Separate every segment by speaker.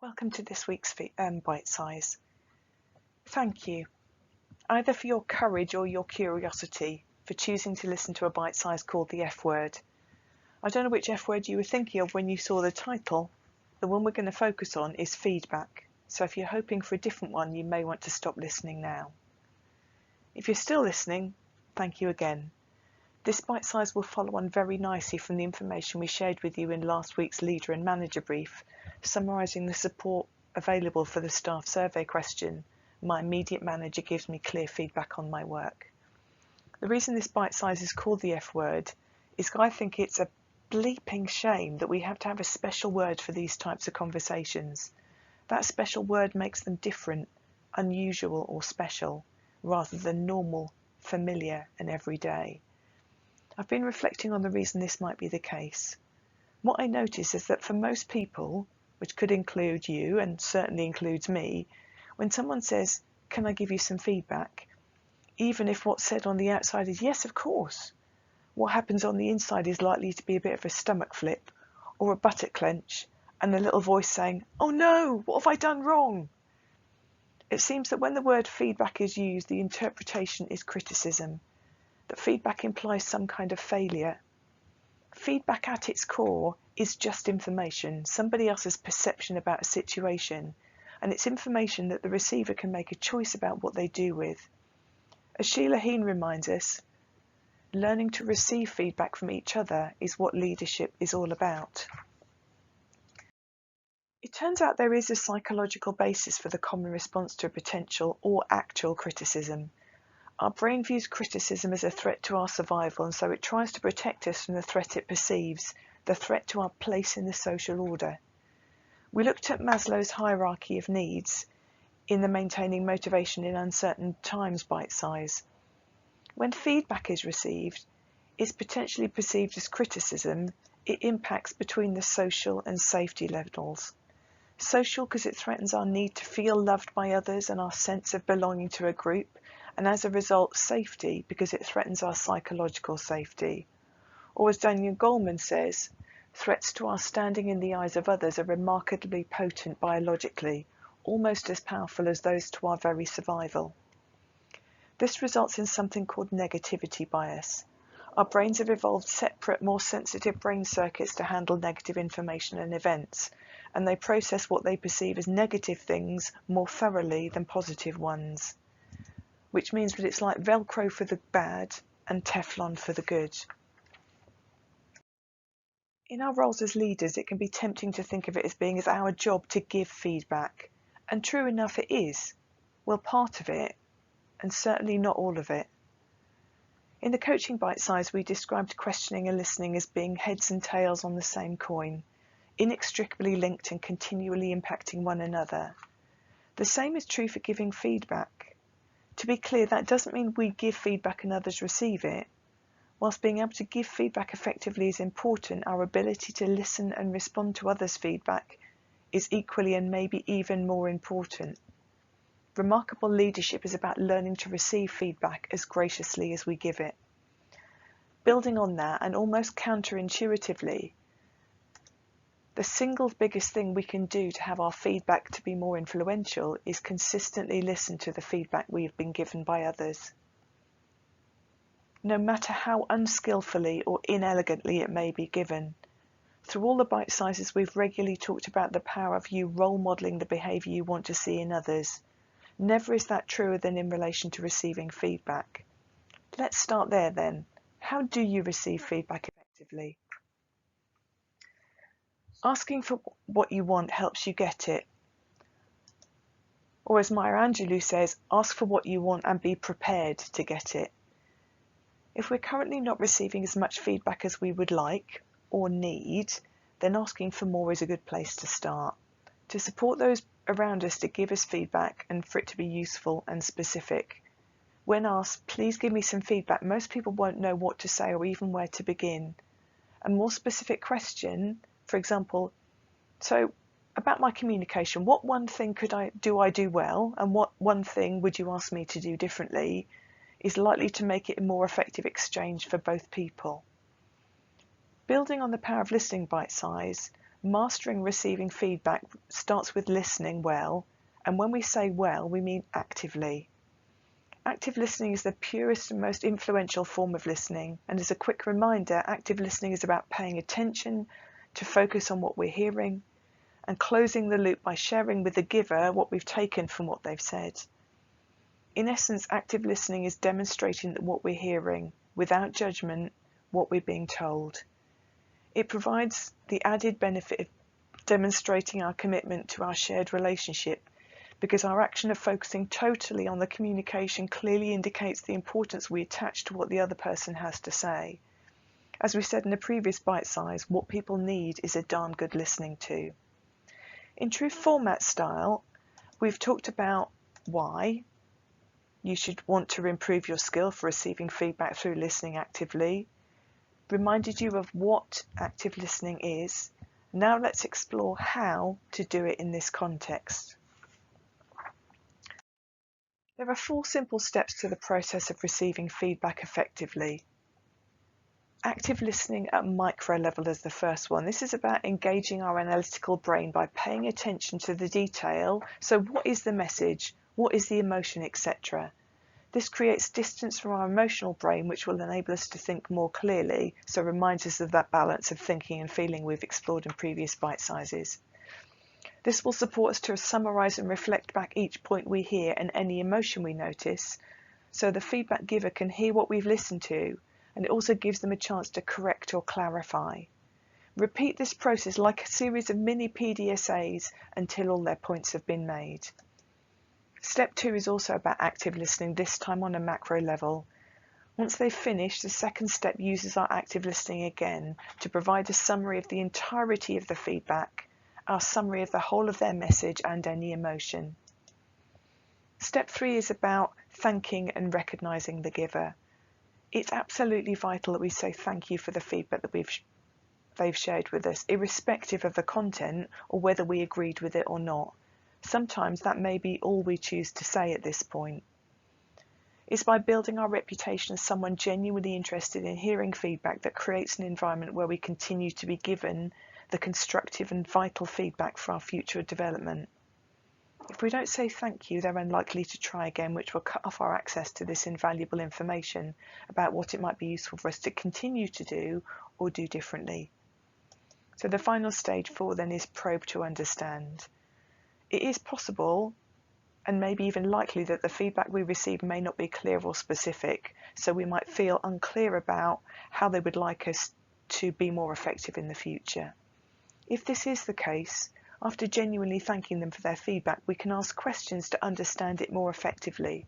Speaker 1: Welcome to this week's Bite Size. Thank you, either for your courage or your curiosity, for choosing to listen to a bite size called The F Word. I don't know which F word you were thinking of when you saw the title. The one we're going to focus on is feedback, so if you're hoping for a different one, you may want to stop listening now. If you're still listening, thank you again. This bite size will follow on very nicely from the information we shared with you in last week's Leader and Manager brief, summarising the support available for the staff survey question. My immediate manager gives me clear feedback on my work. The reason this bite size is called the F word is I think it's a bleeping shame that we have to have a special word for these types of conversations. That special word makes them different, unusual or special, rather than normal, familiar and everyday. I've been reflecting on the reason this might be the case. What I notice is that for most people, which could include you and certainly includes me, when someone says, "Can I give you some feedback?" even if what's said on the outside is yes, of course, what happens on the inside is likely to be a bit of a stomach flip or a buttock clench and a little voice saying, "Oh no, what have I done wrong?" It seems that when the word feedback is used, the interpretation is criticism, that feedback implies some kind of failure. Feedback at its core is just information, somebody else's perception about a situation, and it's information that the receiver can make a choice about what they do with. As Sheila Heen reminds us, learning to receive feedback from each other is what leadership is all about. It turns out there is a psychological basis for the common response to a potential or actual criticism. Our brain views criticism as a threat to our survival, and so it tries to protect us from the threat it perceives, the threat to our place in the social order. We looked at Maslow's hierarchy of needs in the Maintaining Motivation in Uncertain Times bite size. When feedback is received, it's potentially perceived as criticism. It impacts between the social and safety levels. Social because it threatens our need to feel loved by others and our sense of belonging to a group, and as a result, safety because it threatens our psychological safety. Or as Daniel Goleman says, threats to our standing in the eyes of others are remarkably potent biologically, almost as powerful as those to our very survival. This results in something called negativity bias. Our brains have evolved separate, more sensitive brain circuits to handle negative information and events, and they process what they perceive as negative things more thoroughly than positive ones, which means that it's like Velcro for the bad and Teflon for the good. In our roles as leaders, it can be tempting to think of it as being our job to give feedback, and true enough it is. Well, part of it, and certainly not all of it. In the coaching bite size, we described questioning and listening as being heads and tails on the same coin, inextricably linked and continually impacting one another. The same is true for giving feedback. To be clear, that doesn't mean we give feedback and others receive it. Whilst being able to give feedback effectively is important, our ability to listen and respond to others' feedback is equally and maybe even more important. Remarkable leadership is about learning to receive feedback as graciously as we give it. Building on that, and almost counterintuitively, the single biggest thing we can do to have our feedback to be more influential is consistently listen to the feedback we've been given by others. No matter how unskillfully or inelegantly it may be given. Through all the bite sizes, we've regularly talked about the power of you role modelling the behaviour you want to see in others. Never is that truer than in relation to receiving feedback. Let's start there then. How do you receive feedback effectively? Asking for what you want helps you get it. Or as Maya Angelou says, ask for what you want and be prepared to get it. If we're currently not receiving as much feedback as we would like or need, then asking for more is a good place to start. To support those around us to give us feedback and for it to be useful and specific. When asked, please give me some feedback, most people won't know what to say or even where to begin. A more specific question, for example, so about my communication, what one thing I do well, and what one thing would you ask me to do differently, is likely to make it a more effective exchange for both people. Building on the power of listening bite size, Mastering receiving feedback starts with listening well, and when we say well, we mean actively. Active listening is the purest and most influential form of listening, and as a quick reminder, active listening is about paying attention to focus on what we're hearing and closing the loop by sharing with the giver what we've taken from what they've said. In essence, active listening is demonstrating that what we're hearing, without judgment, what we're being told. It provides the added benefit of demonstrating our commitment to our shared relationship, because our action of focusing totally on the communication clearly indicates the importance we attach to what the other person has to say. As we said in a previous bite size, what people need is a darn good listening to. In true format style, we've talked about why you should want to improve your skill for receiving feedback through listening actively, reminded you of what active listening is. Now let's explore how to do it in this context. There are 4 simple steps to the process of receiving feedback effectively. Active listening at micro level is the first one. This is about engaging our analytical brain by paying attention to the detail. So what is the message? What is the emotion, etc.? This creates distance from our emotional brain, which will enable us to think more clearly, so reminds us of that balance of thinking and feeling we've explored in previous bite sizes. This will support us to summarise and reflect back each point we hear and any emotion we notice, so the feedback giver can hear what we've listened to, and it also gives them a chance to correct or clarify. Repeat this process like a series of mini PDSAs until all their points have been made. Step 2 is also about active listening, this time on a macro level. Once they've finished, the second step uses our active listening again to provide a summary of the entirety of the feedback, our summary of the whole of their message and any emotion. Step 3 is about thanking and recognising the giver. It's absolutely vital that we say thank you for the feedback that they've shared with us, irrespective of the content or whether we agreed with it or not. Sometimes that may be all we choose to say at this point. It's by building our reputation as someone genuinely interested in hearing feedback that creates an environment where we continue to be given the constructive and vital feedback for our future development. If we don't say thank you, they're unlikely to try again, which will cut off our access to this invaluable information about what it might be useful for us to continue to do or do differently. So the final stage 4 then is probe to understand. It is possible and maybe even likely that the feedback we receive may not be clear or specific, so we might feel unclear about how they would like us to be more effective in the future. If this is the case, after genuinely thanking them for their feedback, we can ask questions to understand it more effectively.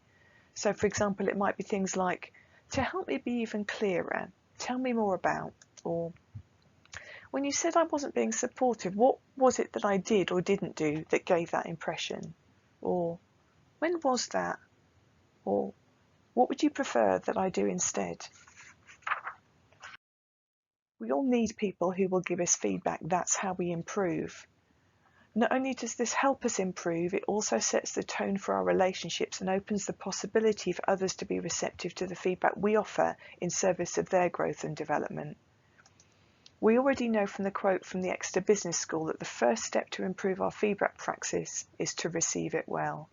Speaker 1: So for example, it might be things like, to help me be even clearer, tell me more about, or when you said I wasn't being supportive, what was it that I did or didn't do that gave that impression? Or when was that? Or what would you prefer that I do instead? We all need people who will give us feedback. That's how we improve. Not only does this help us improve, it also sets the tone for our relationships and opens the possibility for others to be receptive to the feedback we offer in service of their growth and development. We already know from the quote from the Exeter Business School that the first step to improve our feedback praxis is to receive it well.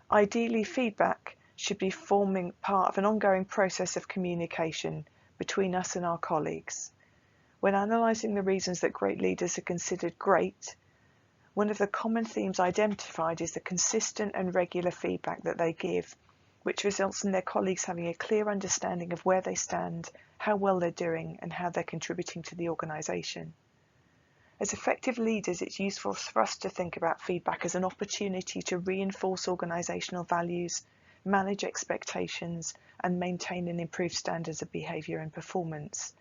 Speaker 1: Ideally, feedback should be forming part of an ongoing process of communication between us and our colleagues. When analysing the reasons that great leaders are considered great, one of the common themes identified is the consistent and regular feedback that they give, which results in their colleagues having a clear understanding of where they stand, how well they're doing, and how they're contributing to the organisation. As effective leaders, it's useful for us to think about feedback as an opportunity to reinforce organisational values, manage expectations, and maintain and improve standards of behaviour and performance.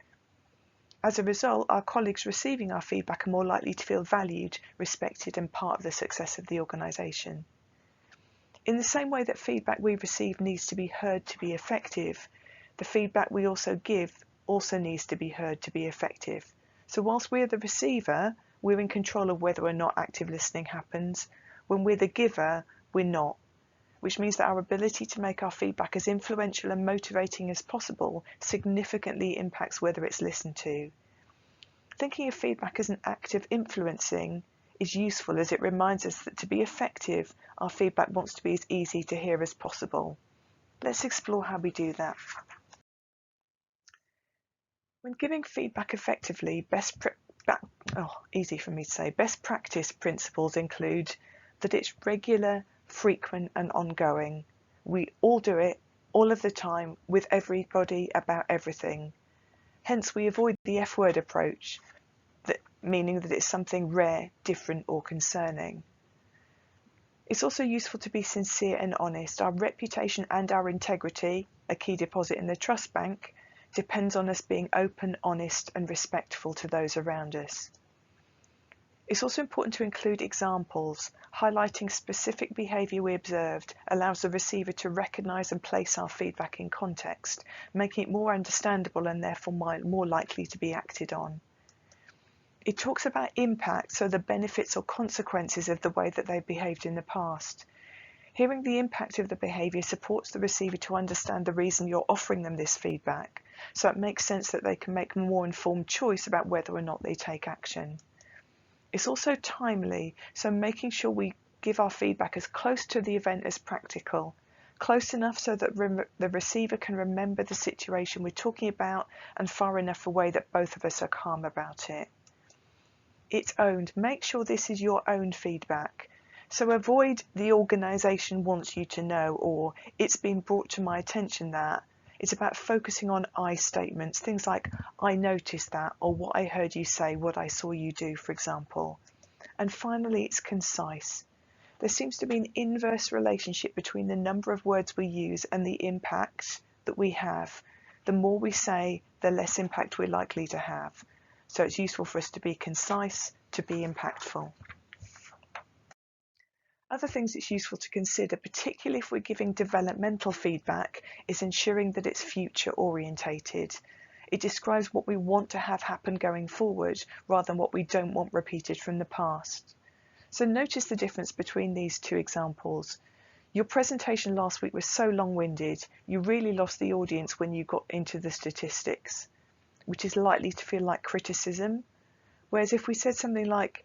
Speaker 1: As a result, our colleagues receiving our feedback are more likely to feel valued, respected, and part of the success of the organisation. In the same way that feedback we receive needs to be heard to be effective, the feedback we also give also needs to be heard to be effective. So whilst we're the receiver, we're in control of whether or not active listening happens. When we're the giver, we're not, which means that our ability to make our feedback as influential and motivating as possible significantly impacts whether it's listened to. Thinking of feedback as an act of influencing is useful as it reminds us that to be effective, our feedback wants to be as easy to hear as possible. Let's explore how we do that. When giving feedback effectively, best practice principles include that it's regular, frequent and ongoing. We all do it all of the time with everybody about everything. Hence we avoid the F-word approach, meaning that it's something rare, different or concerning. It's also useful to be sincere and honest. Our reputation and our integrity, a key deposit in the trust bank, depends on us being open, honest and respectful to those around us. It's also important to include examples. Highlighting specific behaviour we observed allows the receiver to recognise and place our feedback in context, making it more understandable and therefore more likely to be acted on. It talks about impact, so the benefits or consequences of the way that they behaved in the past. Hearing the impact of the behaviour supports the receiver to understand the reason you're offering them this feedback, so it makes sense that they can make a more informed choice about whether or not they take action. It's also timely, so making sure we give our feedback as close to the event as practical, close enough so that the receiver can remember the situation we're talking about and far enough away that both of us are calm about it. It's owned. Make sure this is your own feedback. So avoid the organisation wants you to know or it's been brought to my attention that. It's about focusing on I statements, things like I noticed that or what I heard you say, what I saw you do, for example. And finally, it's concise. There seems to be an inverse relationship between the number of words we use and the impact that we have. The more we say, the less impact we're likely to have. So it's useful for us to be concise, to be impactful. Other things it's useful to consider, particularly if we're giving developmental feedback, is ensuring that it's future orientated. It describes what we want to have happen going forward rather than what we don't want repeated from the past. So notice the difference between these two examples. Your presentation last week was so long-winded, you really lost the audience when you got into the statistics, which is likely to feel like criticism. Whereas if we said something like,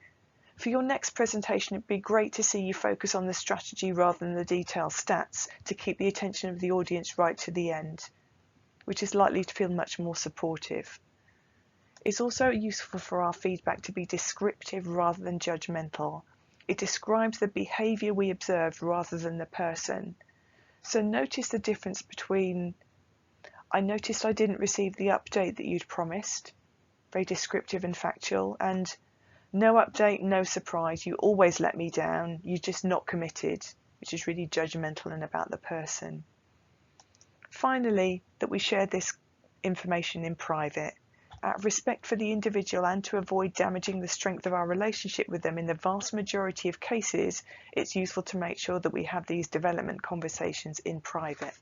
Speaker 1: for your next presentation, it'd be great to see you focus on the strategy rather than the detailed stats to keep the attention of the audience right to the end, which is likely to feel much more supportive. It's also useful for our feedback to be descriptive rather than judgmental. It describes the behaviour we observed rather than the person. So notice the difference between I noticed I didn't receive the update that you'd promised, very descriptive and factual, and no update, no surprise, you always let me down, you're just not committed, which is really judgmental and about the person. Finally, that we share this information in private. Out of respect for the individual and to avoid damaging the strength of our relationship with them in the vast majority of cases, it's useful to make sure that we have these development conversations in private.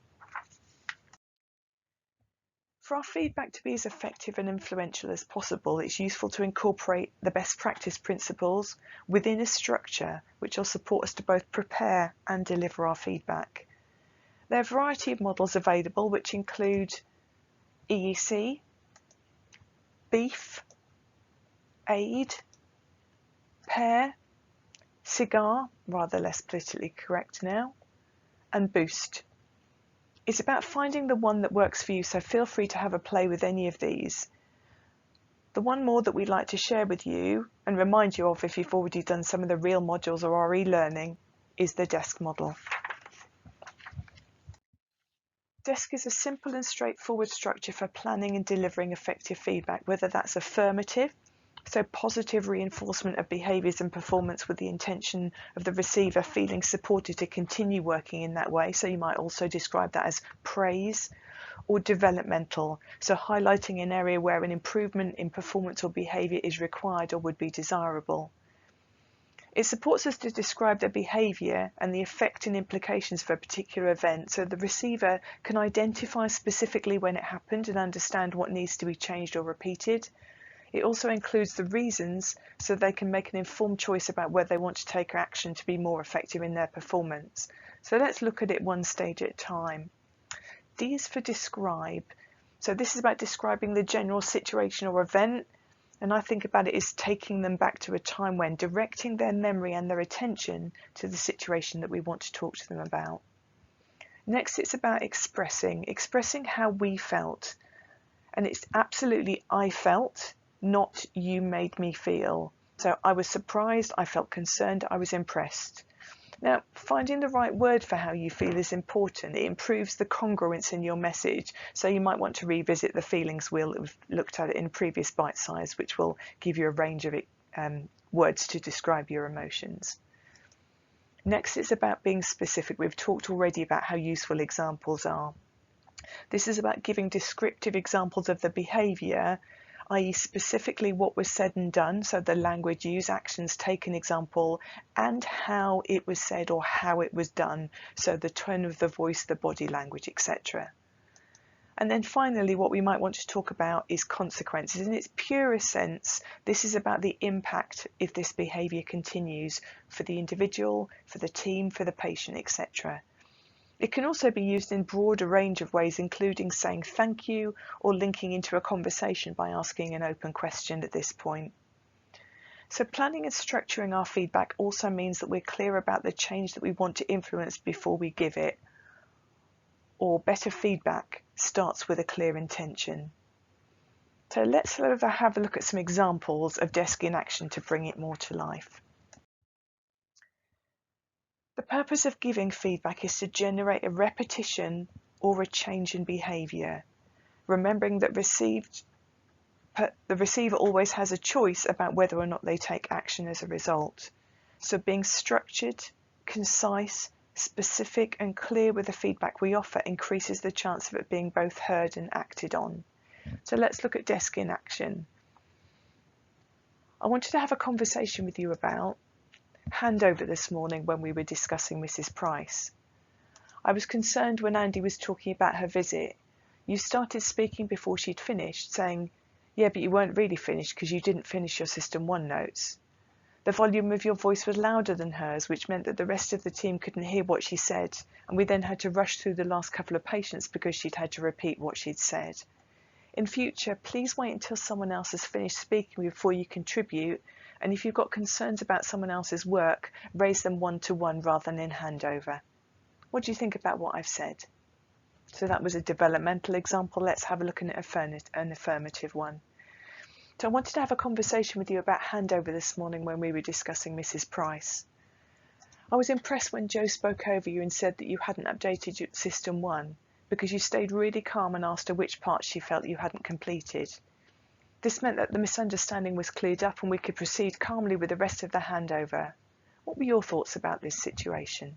Speaker 1: For our feedback to be as effective and influential as possible, it's useful to incorporate the best practice principles within a structure which will support us to both prepare and deliver our feedback. There are a variety of models available which include EEC, BEEF, AID, PAIR, CIGAR, rather less politically correct now, and BOOST. It's about finding the one that works for you, so feel free to have a play with any of these. The one more that we'd like to share with you and remind you of if you've already done some of the real modules or our e-learning is the DESK model. DESK is a simple and straightforward structure for planning and delivering effective feedback, whether that's affirmative, so positive reinforcement of behaviours and performance with the intention of the receiver feeling supported to continue working in that way, so you might also describe that as praise, or developmental, so highlighting an area where an improvement in performance or behaviour is required or would be desirable. It supports us to describe the behaviour and the effect and implications of a particular event, so the receiver can identify specifically when it happened and understand what needs to be changed or repeated. It also includes the reasons so they can make an informed choice about whether they want to take action to be more effective in their performance. So let's look at it one stage at a time. D is for describe. So this is about describing the general situation or event. And I think about it as taking them back to a time when, directing their memory and their attention to the situation that we want to talk to them about. Next, it's about expressing how we felt. And it's absolutely I felt, not you made me feel. So I was surprised, I felt concerned, I was impressed. Now, finding the right word for how you feel is important. It improves the congruence in your message. So you might want to revisit the feelings wheel that we've looked at in previous bite size, which will give you a range of words to describe your emotions. Next, it's about being specific. We've talked already about how useful examples are. This is about giving descriptive examples of the behaviour, i.e. specifically what was said and done, so the language used, actions taken example, and how it was said or how it was done, so the tone of the voice, the body language, etc. And then finally, what we might want to talk about is consequences. In its purest sense, this is about the impact if this behaviour continues for the individual, for the team, for the patient, etc. It can also be used in a broader range of ways, including saying thank you or linking into a conversation by asking an open question at this point. So planning and structuring our feedback also means that we're clear about the change that we want to influence before we give it. Or better feedback starts with a clear intention. So let's have a look at some examples of desk in action to bring it more to life. The purpose of giving feedback is to generate a repetition or a change in behaviour, remembering that the receiver always has a choice about whether or not they take action as a result. So being structured, concise, specific and clear with the feedback we offer increases the chance of it being both heard and acted on. So let's look at desk in action. I wanted to have a conversation with you about handover this morning when we were discussing Mrs. Price. I was concerned when Andy was talking about her visit. You started speaking before she'd finished, saying, yeah, but you weren't really finished because you didn't finish your System 1 notes. The volume of your voice was louder than hers, which meant that the rest of the team couldn't hear what she said, and we then had to rush through the last couple of patients because she'd had to repeat what she'd said. In future, please wait until someone else has finished speaking before you contribute, and if you've got concerns about someone else's work, raise them one-to-one rather than in handover. What do you think about what I've said? So that was a developmental example. Let's have a look at an affirmative one. So I wanted to have a conversation with you about handover this morning when we were discussing Mrs. Price. I was impressed when Jo spoke over you and said that you hadn't updated your System 1 because you stayed really calm and asked her which parts she felt you hadn't completed. This meant that the misunderstanding was cleared up and we could proceed calmly with the rest of the handover. What were your thoughts about this situation?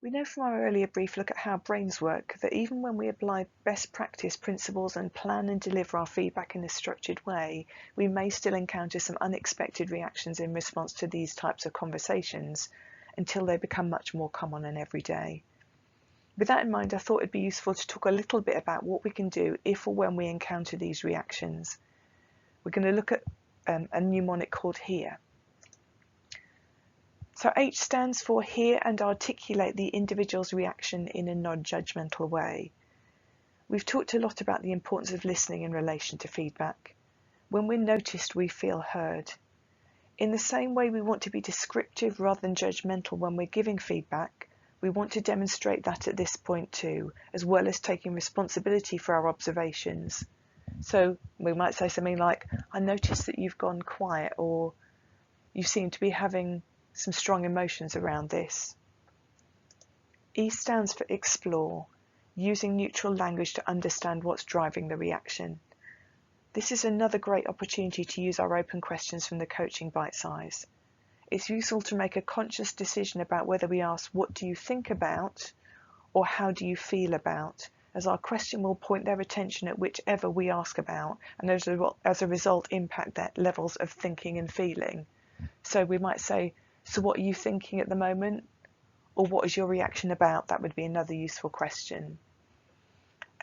Speaker 1: We know from our earlier brief look at how brains work that even when we apply best practice principles and plan and deliver our feedback in a structured way, we may still encounter some unexpected reactions in response to these types of conversations until they become much more common and everyday. With that in mind, I thought it'd be useful to talk a little bit about what we can do if or when we encounter these reactions. We're going to look at a mnemonic called HEAR. So H stands for hear and articulate the individual's reaction in a non-judgmental way. We've talked a lot about the importance of listening in relation to feedback. When we're noticed, we feel heard. In the same way we want to be descriptive rather than judgmental when we're giving feedback, we want to demonstrate that at this point too, as well as taking responsibility for our observations. So we might say something like, I noticed that you've gone quiet, or you seem to be having some strong emotions around this. E stands for explore, using neutral language to understand what's driving the reaction. This is another great opportunity to use our open questions from the coaching bite size. It's useful to make a conscious decision about whether we ask, what do you think about, or how do you feel about, as our question will point their attention at whichever we ask about, and as a result impact their levels of thinking and feeling. So we might say, so what are you thinking at the moment? Or what is your reaction about? That would be another useful question.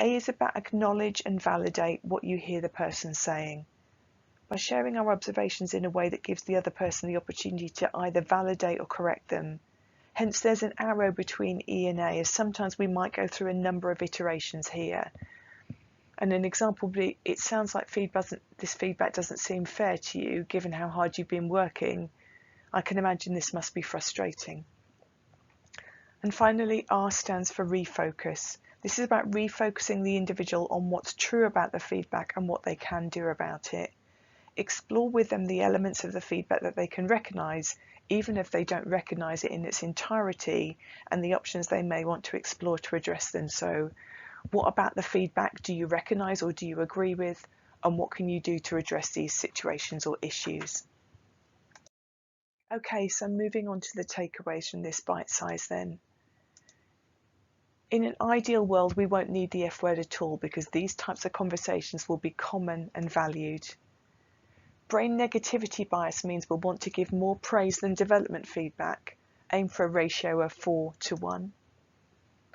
Speaker 1: A is about acknowledge and validate what you hear the person saying. By sharing our observations in a way that gives the other person the opportunity to either validate or correct them. Hence there's an arrow between E and A, as sometimes we might go through a number of iterations here. And an example would be, it sounds like this feedback doesn't seem fair to you given how hard you've been working. I can imagine this must be frustrating. And finally, R stands for refocus. This is about refocusing the individual on what's true about the feedback and what they can do about it. Explore with them the elements of the feedback that they can recognise, even if they don't recognise it in its entirety, and the options they may want to explore to address them. So, what about the feedback do you recognise or do you agree with, and what can you do to address these situations or issues? Okay, so moving on to the takeaways from this bite size then. In an ideal world, we won't need the F word at all because these types of conversations will be common and valued. Brain negativity bias means we'll want to give more praise than development feedback. Aim for a ratio of 4 to 1.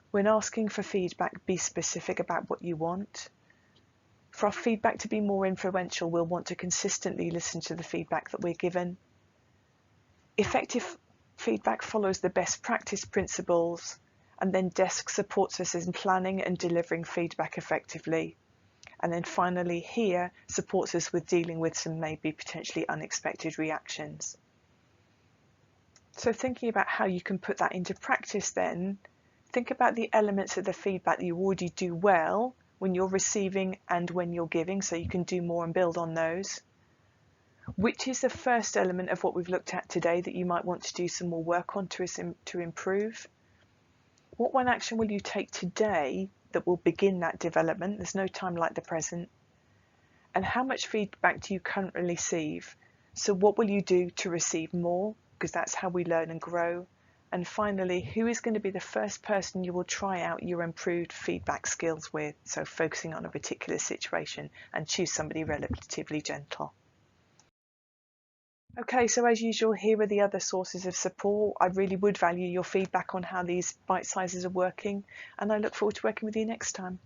Speaker 1: When asking for feedback, be specific about what you want. For our feedback to be more influential, we'll want to consistently listen to the feedback that we're given. Effective feedback follows the best practice principles, and then DESC supports us in planning and delivering feedback effectively. And then finally, HERE supports us with dealing with some maybe potentially unexpected reactions. So thinking about how you can put that into practice then, think about the elements of the feedback that you already do well when you're receiving and when you're giving, so you can do more and build on those. Which is the first element of what we've looked at today that you might want to do some more work on to improve? What one action will you take today that will begin that development? There's no time like the present. And how much feedback do you currently receive? So what will you do to receive more? Because that's how we learn and grow. And finally, who is going to be the first person you will try out your improved feedback skills with? So focusing on a particular situation, and choose somebody relatively gentle. Okay, so as usual, here are the other sources of support. I really would value your feedback on how these bite sizes are working, and I look forward to working with you next time.